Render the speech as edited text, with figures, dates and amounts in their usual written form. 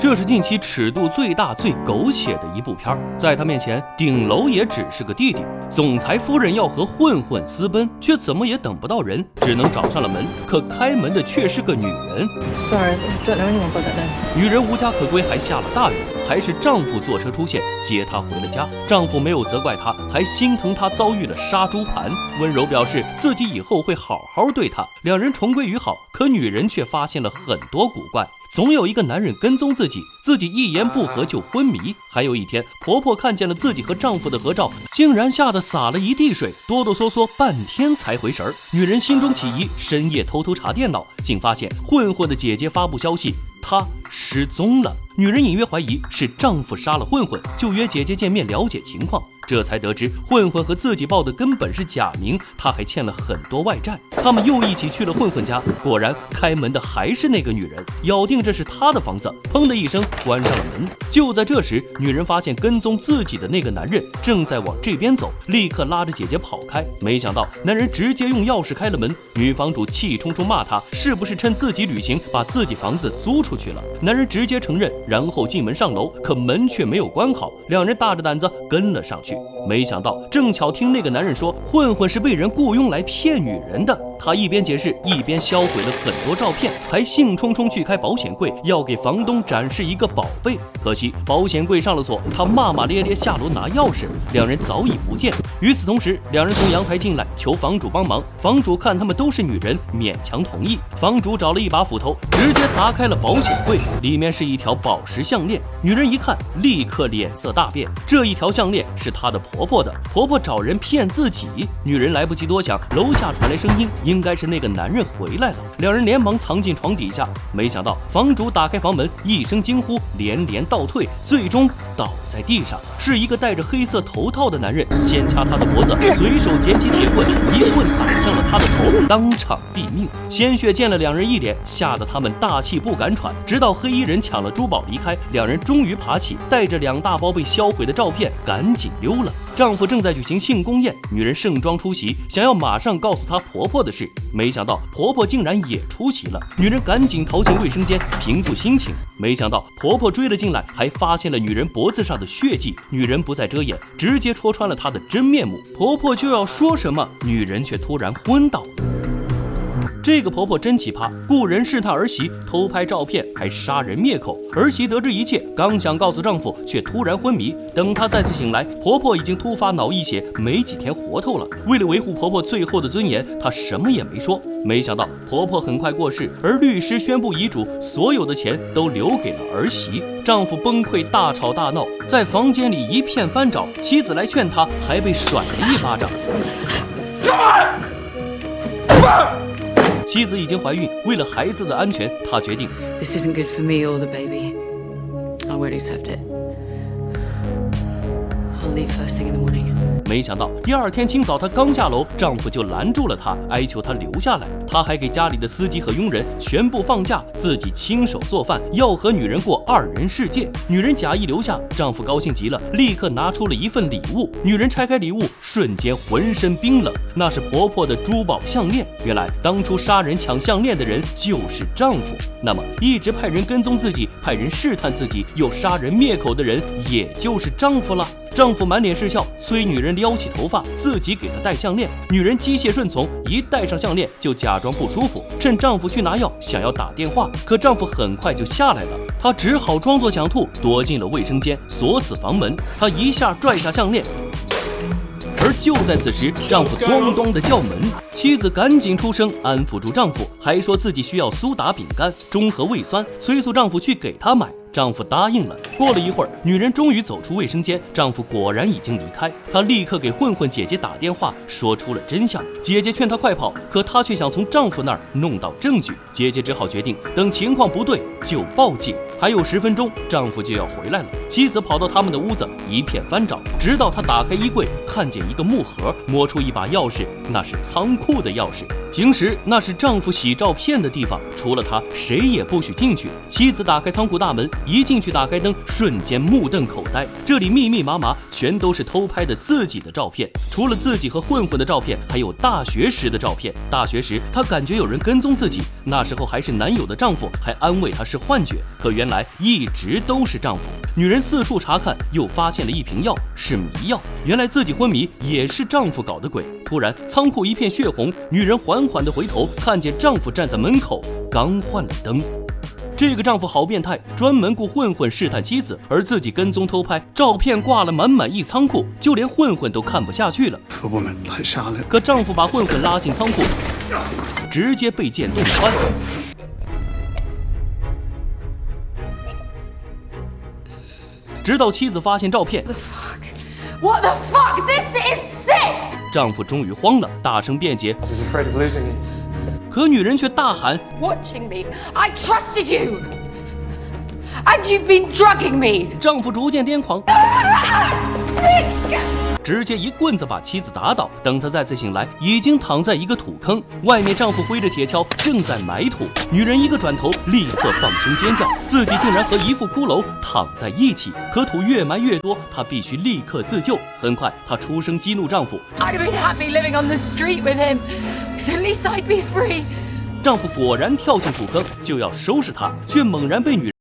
这是近期尺度最大、最狗血的一部片，在他面前，顶楼也只是个弟弟。总裁夫人要和混混私奔，却怎么也等不到人，只能找上了门。可开门的却是个女人。Sorry, don't know anyone by that name. 女人无家可归，还下了大雨，还是丈夫坐车出现接她回了家。丈夫没有责怪她，还心疼她遭遇了杀猪盘，温柔表示自己以后会好好对她。两人重归于好，可女人却发现了很多古怪。总有一个男人跟踪自己一言不合就昏迷。还有一天，婆婆看见了自己和丈夫的合照，竟然吓得洒了一地水，哆哆嗦嗦半天才回神儿。女人心中起疑，深夜偷偷查电脑，竟发现混混的姐姐发布消息，她失踪了。女人隐约怀疑是丈夫杀了混混，就约姐姐见面了解情况。这才得知混混和自己报的根本是假名，他还欠了很多外债。他们又一起去了混混家，果然开门的还是那个女人，咬定这是她的房子，砰的一声关上了门。就在这时，女人发现跟踪自己的那个男人正在往这边走，立刻拉着姐姐跑开。没想到男人直接用钥匙开了门，女房主气冲冲骂他是不是趁自己旅行把自己房子租出去了。男人直接承认，然后进门上楼，可门却没有关好，两人大着胆子跟了上去。没想到正巧听那个男人说混混是被人雇佣来骗女人的，他一边解释一边销毁了很多照片，还兴冲冲去开保险柜，要给房东展示一个宝贝。可惜保险柜上了锁，他骂骂咧咧下楼拿钥匙，两人早已不见。与此同时，两人从阳台进来求房主帮忙，房主看他们都是女人，勉强同意。房主找了一把斧头，直接砸开了保险柜，里面是一条宝石项链。女人一看，立刻脸色大变，这一条项链是她的婆婆的，婆婆找人骗自己。女人来不及多想，楼下传来声音，应该是那个男人回来了。两人连忙藏进床底下，没想到房主打开房门，一声惊呼，连连倒退，最终倒在地上。是一个戴着黑色头套的男人先掐他的脖子，随手捡起铁棍，一棍打向了他的头，当场毙命。鲜血溅了两人一脸，吓得他们大气不敢喘。直到黑衣人抢了珠宝离开，两人终于爬起，带着2大包被销毁的照片赶紧溜了。丈夫正在举行庆功宴，女人盛装出席，想要马上告诉她婆婆的事，没想到婆婆竟然也出席了。女人赶紧逃进卫生间平复心情，没想到婆婆追了进来，还发现了女人脖子上的血迹。女人不再遮掩，直接戳穿了她的真面目。婆婆就要说什么，女人却突然昏倒。这个婆婆真奇葩，雇人试探儿媳，偷拍照片，还杀人灭口。儿媳得知一切，刚想告诉丈夫，却突然昏迷。等她再次醒来，婆婆已经突发脑溢血，没几天活头了。为了维护婆婆最后的尊严，她什么也没说。没想到婆婆很快过世，而律师宣布遗嘱，所有的钱都留给了儿媳。丈夫崩溃，大吵大闹，在房间里一片翻找，妻子来劝他，还被甩了一巴掌。妻子已经怀孕，为了孩子的安全，她决定 This isn't good for me or the baby. I won't accept it. I'll leave first thing in the morning. 没想到第二天清早，她刚下楼，丈夫就拦住了她，哀求她留下来。他还给家里的司机和佣人全部放假，自己亲手做饭，要和女人过2人世界。女人假意留下，丈夫高兴极了，立刻拿出了一份礼物。女人拆开礼物，瞬间浑身冰冷，那是婆婆的珠宝项链。原来当初杀人抢项链的人就是丈夫，那么一直派人跟踪自己，派人试探自己，又杀人灭口的人，也就是丈夫了。丈夫满脸是笑，催女人撩起头发，自己给她戴项链。女人机械顺从，一戴上项链就假装不舒服，趁丈夫去拿药，想要打电话，可丈夫很快就下来了。她只好装作想吐，躲进了卫生间，锁死房门。她一下拽下项链，而就在此时，丈夫咣咣的叫门，妻子赶紧出声安抚住丈夫，还说自己需要苏打饼干中和胃酸，催促丈夫去给她买。丈夫答应了。过了一会儿，女人终于走出卫生间，丈夫果然已经离开。她立刻给混混姐姐打电话，说出了真相。姐姐劝她快跑，可她却想从丈夫那儿弄到证据。姐姐只好决定等情况不对就报警。还有10分钟，丈夫就要回来了。妻子跑到他们的屋子，一片翻找，直到她打开衣柜，看见一个木盒，摸出一把钥匙，那是仓库的钥匙。平时那是丈夫洗照片的地方，除了他谁也不许进去。妻子打开仓库大门，一进去打开灯，瞬间目瞪口呆。这里密密麻麻全都是偷拍的自己的照片，除了自己和混混的照片，还有大学时的照片。大学时她感觉有人跟踪自己，那时候还是男友的丈夫还安慰她是幻觉，可原来一直都是丈夫。女人四处查看，又发现了一瓶药，是迷药。原来自己昏迷也是丈夫搞的鬼。突然仓库一片血红，女人缓缓地回头，看见丈夫站在门口，刚换了灯。这个丈夫好变态，专门雇混混试探妻子，而自己跟踪偷拍，照片挂了满满一仓库，就连混混都看不下去了。可丈夫把混混拉进仓库，直接被剑洞穿。直到妻子发现照片， What the fuck? This is sick! 丈夫终于慌了，大声辩解，可女人却大喊 Watching me, I trusted you! And you've been drugging me! 丈夫逐渐癫狂，直接一棍子把妻子打倒。等他再次醒来，已经躺在一个土坑，外面丈夫挥着铁锹正在埋土。女人一个转头，立刻放声尖叫，自己竟然和一副骷髅躺在一起。可土越埋越多，她必须立刻自救。很快，她出声激怒丈夫 I'd have been happy living on the street with him, because at least I'd be free. 丈夫果然跳进土坑，就要收拾她，却猛然被女人